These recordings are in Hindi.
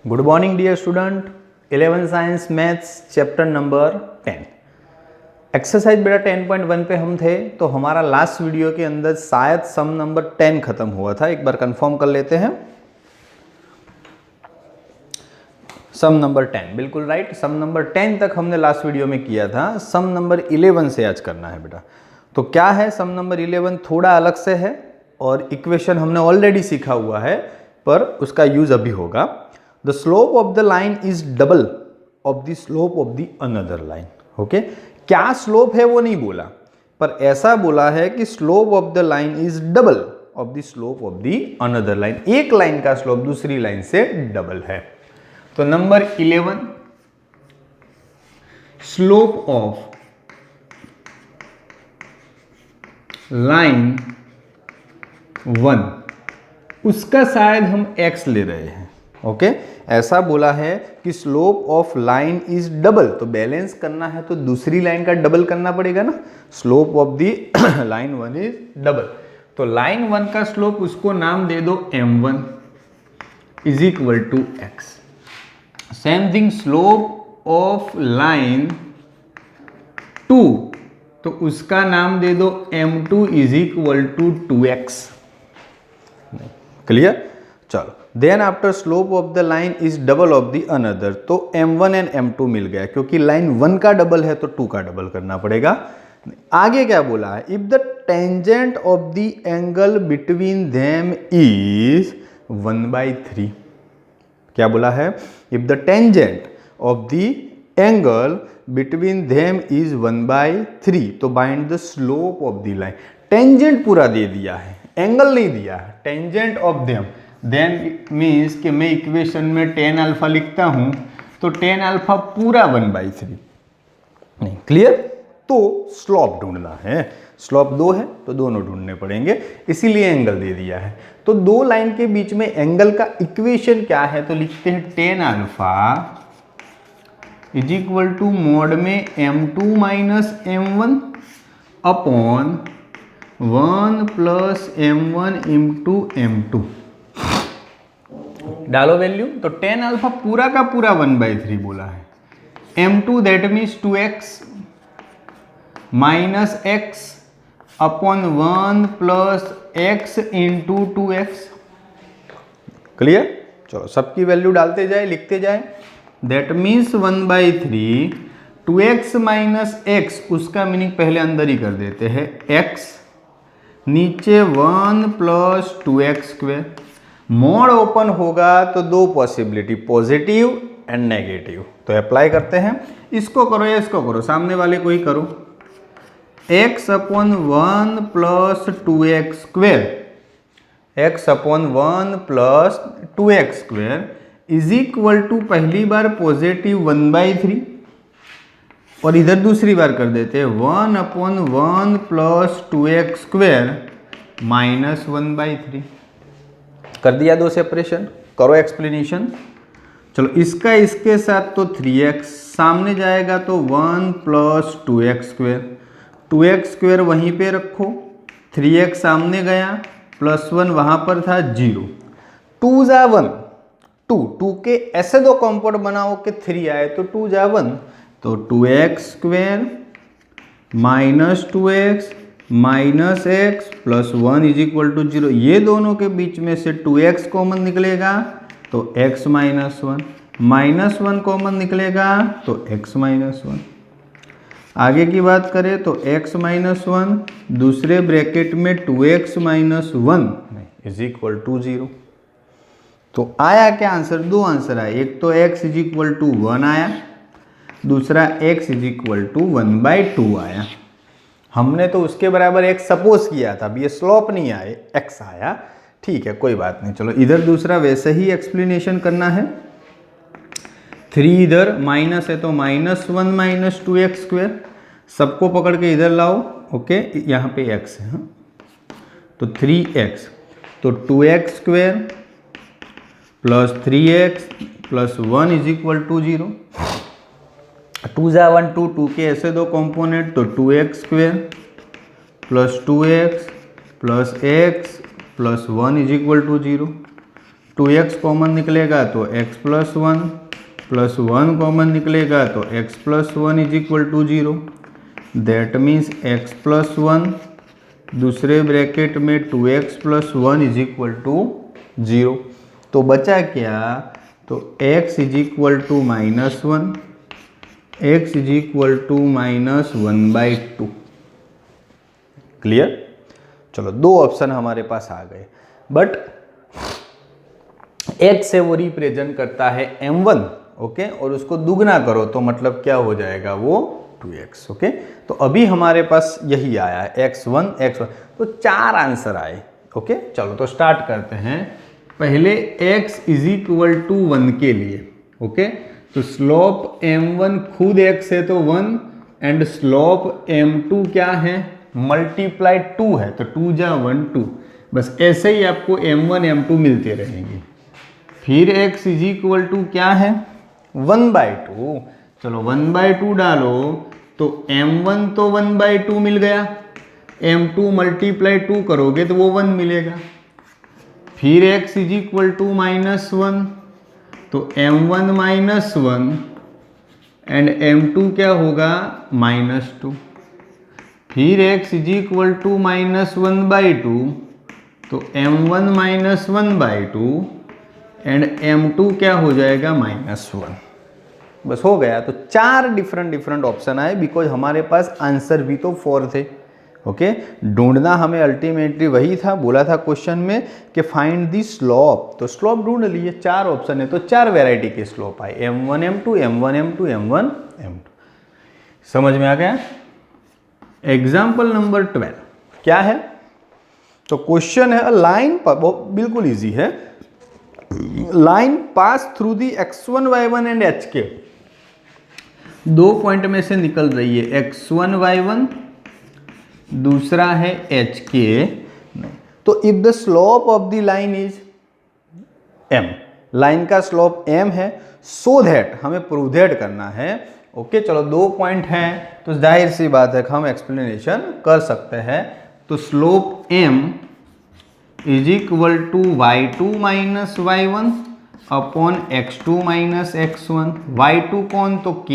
Good morning dear student. 11 science maths chapter number 10 exercise बेटा 10.1 पे हम थे। तो हमारा लास्ट वीडियो के अंदर शायद सम नंबर 10 खत्म हुआ था। एक बार कंफर्म कर लेते हैं। सम नंबर 10 बिल्कुल राइट। सम नंबर 10 तक हमने लास्ट वीडियो में किया था। सम नंबर 11 से आज करना है बेटा। तो क्या है सम नंबर 11? थोड़ा अलग से है और इक्वेशन हमने ऑलरेडी सीखा हुआ है, पर उसका यूज अभी होगा। The slope of the line is double of the slope of the another line. Okay, क्या स्लोप है वो नहीं बोला, पर ऐसा बोला है कि slope of the line is double of the slope of the another line. एक लाइन का स्लोप दूसरी लाइन से डबल है। तो नंबर 11, स्लोप ऑफ लाइन 1, उसका शायद हम x ले रहे हैं। ओके, ऐसा बोला है कि slope of line is double, तो बैलेंस करना है तो दूसरी लाइन का डबल करना पड़ेगा ना। Slope of the line 1 is double, तो लाइन 1 का स्लोप उसको नाम दे दो m1 is equal to x। Same thing slope of line 2, तो उसका नाम दे दो m2 is equal to 2x। Clear? चलो, then after slope of the line is double of the another, तो m1 एंड m2 मिल गया, क्योंकि लाइन 1 का डबल है तो 2 का डबल करना पड़ेगा। आगे क्या बोला है? If the tangent of the angle between them is 1/3। क्या बोला है? If the tangent of the angle between them is 1/3, तो find the slope of the line. Tangent पूरा दे दिया है, एंगल नहीं दिया है। Tangent of them, then means कि मैं इक्वेशन में tan अल्फा लिखता हूं, तो tan अल्फा पूरा 1/3 नहीं। क्लियर? तो स्लोप ढूंढना है। स्लोप 2 है तो दोनों ढूंढने पड़ेंगे, इसीलिए एंगल दे दिया है। तो दो लाइन के बीच में एंगल का इक्वेशन क्या है? तो लिखते हैं tan alpha is equal to mod में m2 minus m1 upon 1 plus m1 into m2। डालो वैल्यू, तो tan अल्फा पूरा का पूरा 1/3 बोला है। m2 that means 2x minus x upon 1 plus x into 2x। Clear? चलो, सबकी वैल्यू डालते जाए, लिखते जाए। That means 1/3 2x minus x, उसका मीनिंग पहले अंदर ही कर देते हैं, x नीचे 1 plus 2x square. Mode open होगा तो दो पॉसिबिलिटी, पॉजिटिव एंड नेगेटिव, तो अप्लाई करते हैं। इसको करो या इसको करो, सामने वाले को ही करो। x upon 1 plus 2x square, x upon 1 plus 2x square is equal to पहली बार पॉजिटिव 1/3 और इधर दूसरी बार कर देते हैं 1 अपॉन 1 प्लस 2x स्क्वायर माइनस 1/3। कर दिया दो सेपरेशन, करो एक्सप्लेनेशन। चलो, इसका इसके साथ तो 3x सामने जाएगा तो 1 plus 2x square, 2x square वहीं पे रखो, 3x सामने गया, प्लस 1 वहां पर था 0, 2 जा 1, 2 के ऐसे दो कॉम्पोनेंट बनाओ कि 3 आए तो 2 जा 1, तो 2x स्क्वायर minus 2x minus x plus 1 is equal to 0। ये दोनों के बीच में से 2x कॉमन निकलेगा तो x माइनस 1, माइनस 1 कॉमन निकलेगा तो x माइनस 1। आगे की बात करें तो x माइनस 1 दूसरे ब्रैकेट में 2x minus 1 is equal to 0। तो आया क्या आंसर? दो आंसर आए, एक तो x इज इक्वल टू 1 आया, दूसरा x इज इक्वल टू 1/2 आया। हमने तो उसके बराबर x सपोज किया था, अब ये स्लोप नहीं आए, x आया। ठीक है, कोई बात नहीं। चलो, इधर दूसरा वैसे ही एक्सप्लेनेशन करना है। 3 इधर माइनस है तो माइनस 1 माइनस 2x स्क्वायर, सबको पकड़ के इधर लाओ। ओके, यहाँ पे x है, हाँ? तो 3x, तो 2x square plus 3x plus 1 is equal to 0। 2 जा 1 2 के ऐसे दो कंपोनेंट, तो 2x square plus 2x plus x plus 1 is equal to 0। 2x common निकलेगा तो x प्लस 1 प्लस 1 कॉमन निकलेगा तो x plus 1 is equal to 0। That means x plus 1 दूसरे ब्रैकेट में 2x plus 1 is equal to 0। तो बचा क्या, तो x is equal to -1, x is equal to -1/2। Clear. चलो दो ऑप्शन हमारे पास आ गए, बट x से वो रिप्रेजेंट करता है m1, ओके, और उसको दुगना करो तो मतलब क्या हो जाएगा, वो 2x, ओके। तो अभी हमारे पास यही आया है x1 x1, तो 4 आंसर आए, ओके। चलो तो स्टार्ट करते हैं। पहले x इज इक्वल टू 1 के लिए, ओके, तो स्लोप m1 खुद x है तो 1, एंड स्लोप m2 क्या है, मल्टीप्लाई 2 है, तो 2 जा 1 2, बस ऐसे ही आपको m1 m2 मिलते रहेंगे। फिर x इज इक्वल टू क्या है, 1/2। चलो 1/2 डालो तो m1 तो 1/2 मिल गया, m2 मल्टीप्लाई 2 करोगे तो वो 1 मिलेगा। फिर x इज इक्वल टू -1, तो m1 -1 एंड m2 क्या होगा, -2। फिर x इज इक्वल टू -1/2, तो m1 -1/2 एंड m2 क्या हो जाएगा, -1। बस हो गया। तो 4 डिफरेंट ऑप्शन आए, बिकॉज हमारे पास आंसर भी तो 4 थे, ओके। ढूंढना हमें अल्टीमेटली वही था, बोला था क्वेश्चन में कि फाइंड दी स्लोप, तो स्लोप ढूंढ लिए। 4 ऑप्शन है तो 4 वैरायटी के स्लोप आए, m1 m2 m1 m2 m1 m2। समझ में आ गया। एग्जाम्पल नंबर 12 क्या है, तो क्वेश्चन है लाइन पर, बिल्कुल इजी है। Line pass through the x1 y1 and hk, 2 point में से निकल रही है, x1 y1, दूसरा है hk। तो if the slope of the line is m, line का स्लोप m है, सो दैट हमें प्रूव दैट करना है, ओके। चलो 2 पॉइंट हैं तो जाहिर सी बात है कि हम एक्सप्लेनेशन कर सकते हैं। तो slope m is equal to y2 minus y1 upon x2 minus x1। y2 कौन, तो k,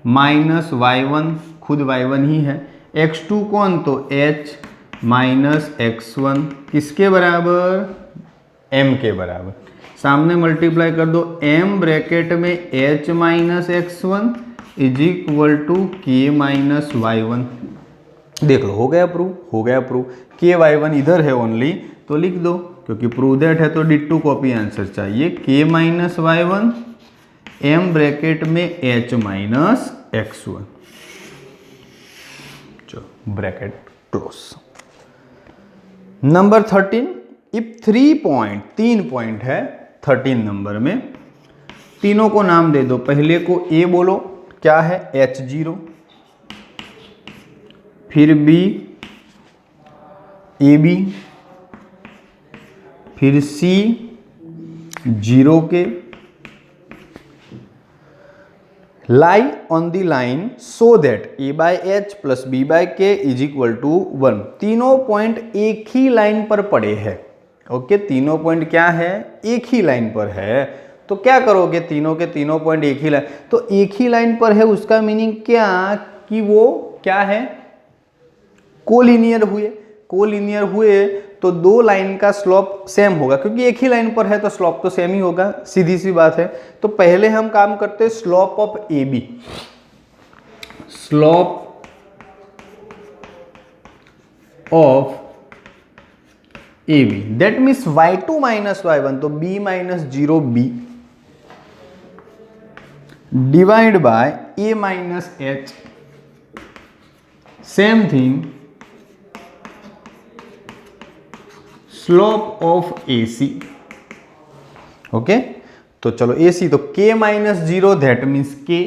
माइनस y1 खुद y1 ही है, x2 कौन, तो h माइनस x1, किसके बराबर, m के बराबर। सामने मल्टीप्लाई कर दो, m ब्रैकेट में h minus x1 is equal to k minus y1। देख लो, हो गया प्रूव, हो गया प्रूव। k y1 इधर है ओनली, तो लिख दो, क्योंकि प्रूव दैट है तो डिट्टू कॉपी आंसर चाहिए। k minus y1 m bracket में h माइनस x1, चलो bracket close. Number 13, if 3 point है 13 नंबर में, तीनों को नाम दे दो। पहले को a बोलो, क्या है, h0, फिर b ab, फिर c 0 के, lie on the line so that a by h plus b by k is equal to 1। तीनों पॉइंट एक ही लाइन पर पड़े हैं, ओके। तीनों पॉइंट क्या है, एक ही लाइन पर है। तो क्या करोगे, तीनों के तीनों पॉइंट एक ही लाइन, तो एक ही लाइन पर है, उसका मीनिंग क्या, कि वो क्या है, कोलिनियर हुए। कोलिनियर हुए तो 2 लाइन का स्लोप सेम होगा, क्योंकि एक ही लाइन पर है तो स्लोप तो सेम ही होगा, सीधी सी बात है। तो पहले हम काम करते हैं slope of A B, slope of A B, that means y2 minus y1, तो b minus 0b divide by a minus h, same thing slope of AC, okay. तो चलो AC, तो k minus 0 that means k,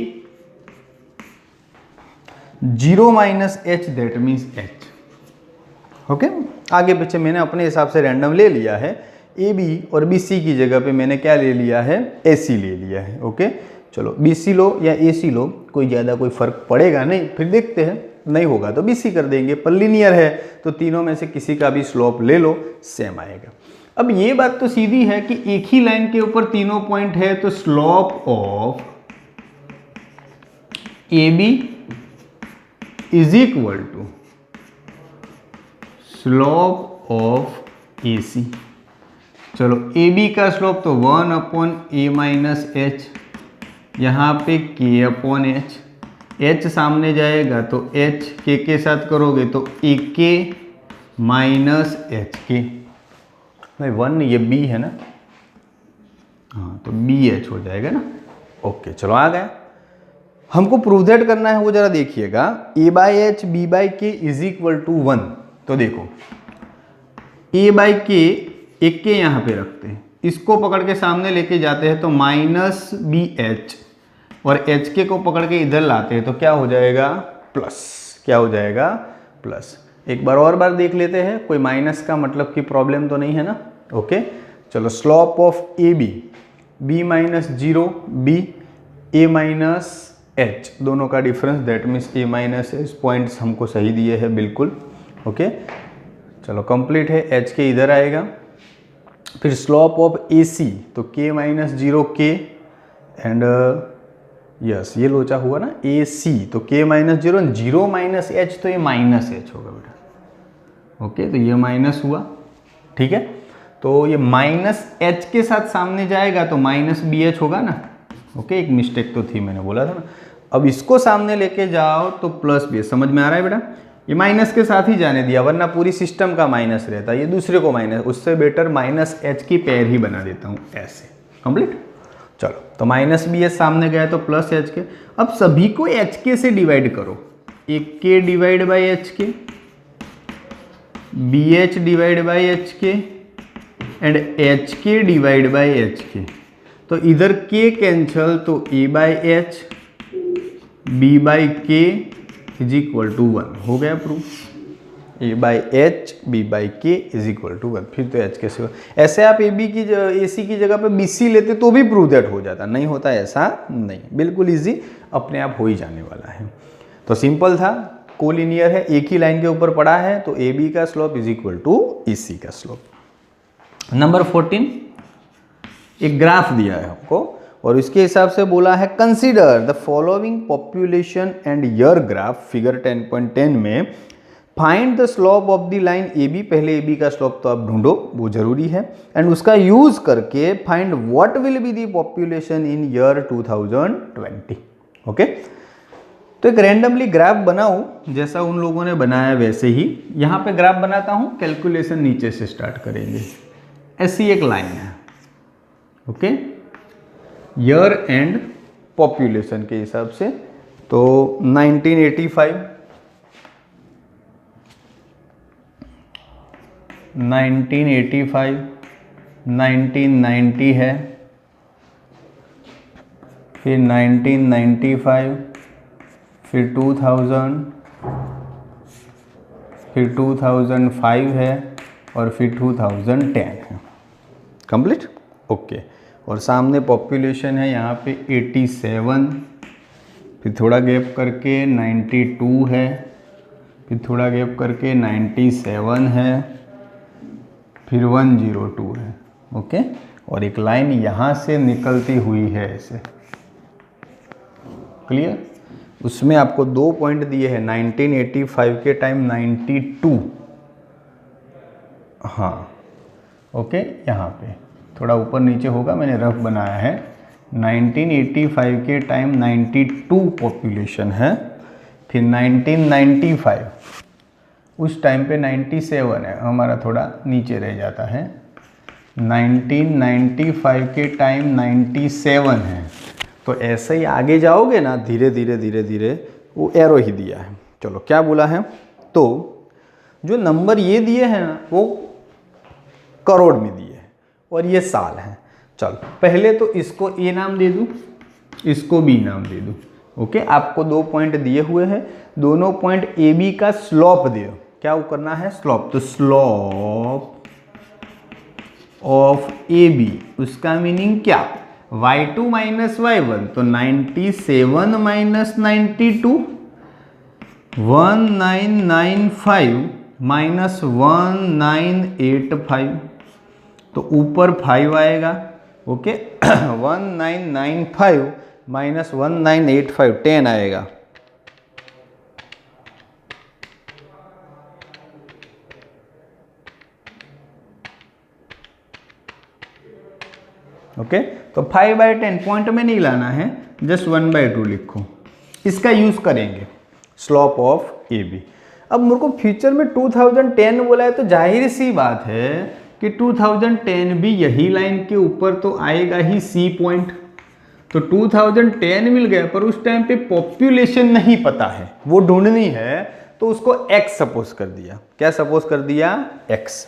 0 minus h that means h, okay. आगे पीछे मैंने अपने हिसाब से रैंडम ले लिया है, AB और BC की जगह पे मैंने क्या ले लिया है, AC ले लिया है, ओके। चलो BC लो या AC लो, कोई ज़्यादा कोई फर्क पड़ेगा नहीं, फिर देखते हैं, नहीं होगा तो BC कर देंगे। पर लीनियर है तो तीनों में से किसी का भी स्लोप ले लो, सेम आएगा। अब ये बात तो सीधी है कि एक ही लाइन के ऊपर तीनों पॉइंट है, तो slope of A B is equal to slope of A C. चलो ए बी का स्लोप तो 1/a माइनस एच, यहाँ पे k/h, h सामने जाएगा तो h के साथ करोगे तो ak माइनस एच के, नहीं 1 ये b है ना, हाँ तो BH हो जाएगा ना। ओके चलो आ गया। हमको प्रूव दैट करना है, वो जरा देखिएगा। a/h b/k is equal to 1। तो देखो a/k एक के यहाँ पे रखते हैं, इसको पकड़ के सामने लेके जाते हैं तो माइनस BH, और HK को पकड़ के इधर लाते हैं तो क्या हो जाएगा प्लस, क्या हो जाएगा प्लस। एक बार और बार देख लेते हैं, कोई माइनस का मतलब की प्रॉब्लम तो नहीं है ना। ओके चलो slope of A B, B minus 0 B, A minus H, दोनों का difference that means A minus H. Points हमको सही दिए हैं बिल्कुल। ओके चलो कंप्लीट है, एच के इधर आएगा। फिर स्लोप ऑफ ए सी, तो के माइनस 0 के एंड यस ये लोचा हुआ ना ए सी, तो के माइनस 0, 0 माइनस एच, तो ये माइनस एच होगा बेटा। ओके तो ये माइनस हुआ, ठीक है। तो ये माइनस एच के साथ सामने जाएगा तो माइनस बी एच होगा ना। ओके एक मिस्टेक तो थी, मैंने बोला था ना। अब इसको सामने लेके जाओ तो प्लस बी एच, समझ में आ रहा है बेटा। ये माइनस के साथ ही जाने दिया, वरना पूरी सिस्टम का माइनस रहता, ये दूसरे को माइनस, उससे बेटर माइनस एच की पेयर ही बना देता हूँ ऐसे। कंप्लीट। चलो तो माइनस बी एच सामने गया तो प्लस एच के। अब सभी को एच के से डिवाइड करो, एक के डिवाइड बाई एच के, B H divide by H के एंड एच के डिवाइड बाई एच के। तो इधर के कैंसल, तो A by H B by K is equal to 1 हो गया proof. A by H B by K is equal to 1। फिर तो एच कैसे, ऐसे आप ए सी की जगह पे बी सी लेते तो भी प्रूव दैट हो जाता, नहीं होता ऐसा नहीं, बिल्कुल इजी अपने आप हो ही जाने वाला है। तो सिंपल था, कोलिनियर है, एक ही लाइन के ऊपर पड़ा है, तो ए बी का स्लोप इज इक्वल टू ई सी का स्लोप। नंबर 14 एक ग्राफ दिया है हमको और इसके हिसाब से बोला है consider the following population and year graph. Figure 10.10 में find the slope of the line A B. पहले ए बी का स्लोप तो आप ढूंढो, वो जरूरी है, एंड उसका यूज करके find what will be the population in year 2020। Okay तो एक रैंडमली ग्राफ बनाओ, जैसा उन लोगों ने बनाया वैसे ही यहाँ पे ग्राफ बनाता हूँ। कैलकुलेशन नीचे से स्टार्ट करेंगे। ऐसी एक लाइन है, ओके ईयर एंड पॉपुलेशन के हिसाब से। तो 1985, 1990 है, फिर 1995, फिर 2000, फिर 2005 है और फिर 2010 है। कंप्लीट। ओके और सामने पॉपुलेशन है यहाँ पे 87, फिर थोड़ा गैप करके 92 है, फिर थोड़ा गैप करके 97 है, फिर 102 है। ओके और एक लाइन यहाँ से निकलती हुई है ऐसे। क्लियर। उसमें आपको 2 पॉइंट दिए हैं, 1985 के टाइम 92, हाँ ओके यहाँ पे थोड़ा ऊपर नीचे होगा, मैंने रफ बनाया है। 1985 के टाइम 92 पॉपुलेशन है, फिर 1995 उस टाइम पे 97 है, हमारा थोड़ा नीचे रह जाता है। 1995 के टाइम 97 है, तो ऐसे ही आगे जाओगे ना धीरे धीरे धीरे धीरे, वो एरो ही दिया है। चलो क्या बोला है, तो जो नंबर ये दिए हैं ना वो करोड़ में दिए हैं और ये साल है। चल पहले तो इसको ए नाम दे दूँ, इसको बी नाम दे दूँ। ओके आपको 2 पॉइंट दिए हुए हैं, दोनों पॉइंट ए बी का स्लोप दे, क्या वो करना है स्लोप। तो स्लोप ऑफ ए बी, उसका मीनिंग क्या, y2 माइनस y1, तो 97 माइनस 92, 1995 माइनस 1985, तो ऊपर 5 आएगा, ओके। 1995 माइनस 1985 10 आएगा, ओके। तो 5/10 पॉइंट में नहीं लाना है, जस्ट 1/2 लिखो। इसका यूज करेंगे स्लोप ऑफ ए बी। अब मेरे को फ्यूचर में 2010 बोला है, तो जाहिर सी बात है कि 2010 भी यही लाइन के ऊपर तो आएगा ही, सी पॉइंट। तो 2010 मिल गया, पर उस टाइम पे पॉपुलेशन नहीं पता है, वो ढूंढनी है, तो उसको x सपोज कर दिया। क्या सपोज कर दिया? x।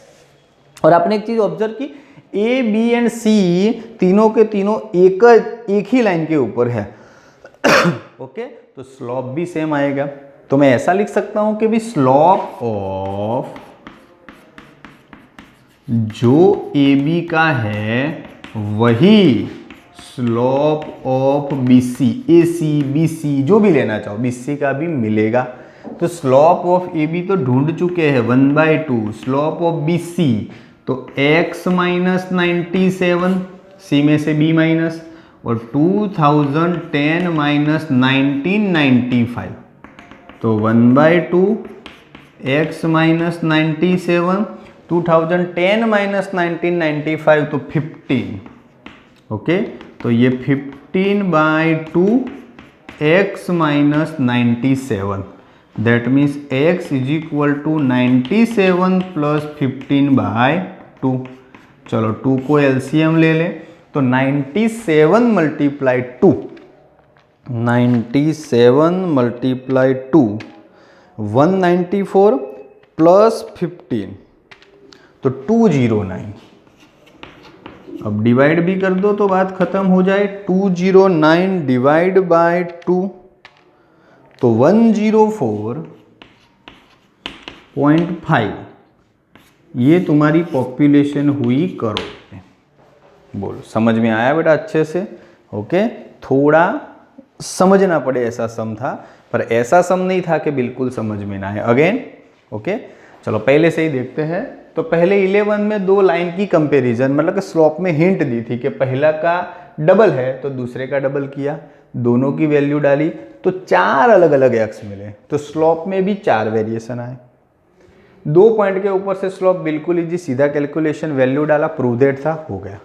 और आपने एक चीज ऑब्जर्व की, ए बी एंड सी तीनों के तीनों एक ही लाइन के ऊपर है, ओके। तो स्लोप भी सेम आएगा। तो मैं ऐसा लिख सकता हूं कि भी स्लोप ऑफ जो ए बी का है वही slope of B C, A C B C जो भी लेना चाहो बी सी का भी मिलेगा। तो स्लोप ऑफ ए बी तो ढूंढ चुके हैं 1/2, स्लोप ऑफ बी सी तो x माइनस 97, सी में से b माइनस, और 2010 माइनस 1995 तो 1/2 x माइनस 97, 2010 माइनस 1995 तो 15, ओके। तो ये 15/2 x minus 97, that means x is equal to 97 plus 15/2। चलो 2 को एलसीएम ले लें, तो 97 मल्टीप्लाई 2, 97 मल्टीप्लाई 2 194 प्लस 15 तो 209। अब डिवाइड भी कर दो तो बात खत्म हो जाए। 209 डिवाइड बाय 2 तो 104.5, ये तुम्हारी पॉपुलेशन हुई करोड़ में। बोलो समझ में आया बेटा अच्छे से? ओके। थोड़ा समझना पड़े ऐसा सम था, पर ऐसा सम नहीं था कि बिल्कुल समझ में ना आए। Again okay. चलो पहले से ही देखते हैं। तो पहले 11 में दो लाइन की कंपैरिजन, मतलब कि स्लोप में हिंट दी थी कि पहला का डबल है तो दूसरे का डबल किया, दोनों की वैल्यू डाली तो 4 अलग अलग एक्स मिले। तो स्लोप में भी 4 वेरिएशन आए। 2 पॉइंट के ऊपर से स्लोप बिल्कुल इजी, सीधा कैलकुलेशन, वैल्यू डाला, प्रूव दैट था, हो गया।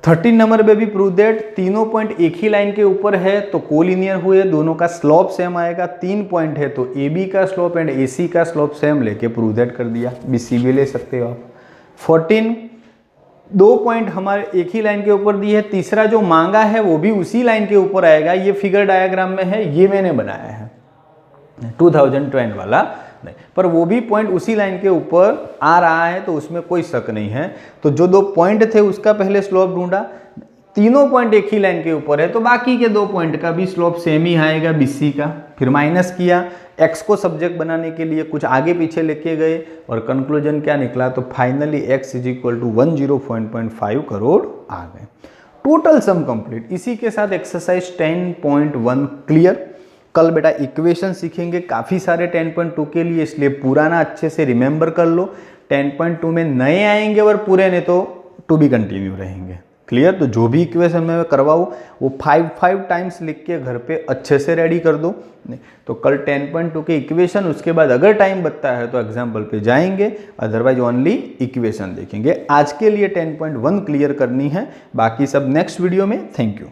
13 नंबर पे भी प्रूव दैट, तीनों पॉइंट एक ही लाइन के ऊपर है तो कोलिनियर हुए, दोनों का स्लोप सेम आएगा। 3 पॉइंट है तो ए बी का स्लोप एंड ए सी का स्लोप सेम लेके प्रूव दैट कर दिया। बी सी भी ले सकते हो आप। 14 2 पॉइंट हमारे एक ही लाइन के ऊपर दी है, तीसरा जो मांगा है वो भी उसी लाइन के ऊपर आएगा। ये फिगर डायग्राम में है, ये मैंने बनाया है 2020 वाला नहीं, पर वो भी पॉइंट उसी लाइन के ऊपर आ रहा है तो उसमें कोई शक नहीं है। तो जो 2 पॉइंट थे उसका पहले स्लोप ढूंढा, तीनों पॉइंट एक ही लाइन के ऊपर है तो बाकी के 2 पॉइंट का भी स्लोप सेम ही आएगा बीसी का। फिर माइनस किया, एक्स को सब्जेक्ट बनाने के लिए कुछ आगे पीछे लेके गए और कंक्लूजन क्या निकला, तो finally x is equal to 104.5 crore आ गए। Total sum complete. इसी के साथ एक्सरसाइज 10.1 क्लियर। कल बेटा इक्वेशन सीखेंगे काफ़ी सारे 10.2 के लिए, इसलिए पुराना अच्छे से रिमेंबर कर लो। 10.2 में नए आएंगे और पूरे ने तो टू बी कंटिन्यू रहेंगे। क्लियर? तो जो भी इक्वेशन मैं करवाऊँ वो 5 टाइम्स लिख के घर पे अच्छे से रेडी कर दो। तो कल 10.2 के इक्वेशन, उसके बाद अगर टाइम बचता है तो एग्जाम्पल पे जाएंगे, अदरवाइज ओनली इक्वेशन देखेंगे। आज के लिए 10.1 क्लियर करनी है, बाकी सब नेक्स्ट वीडियो में। Thank you.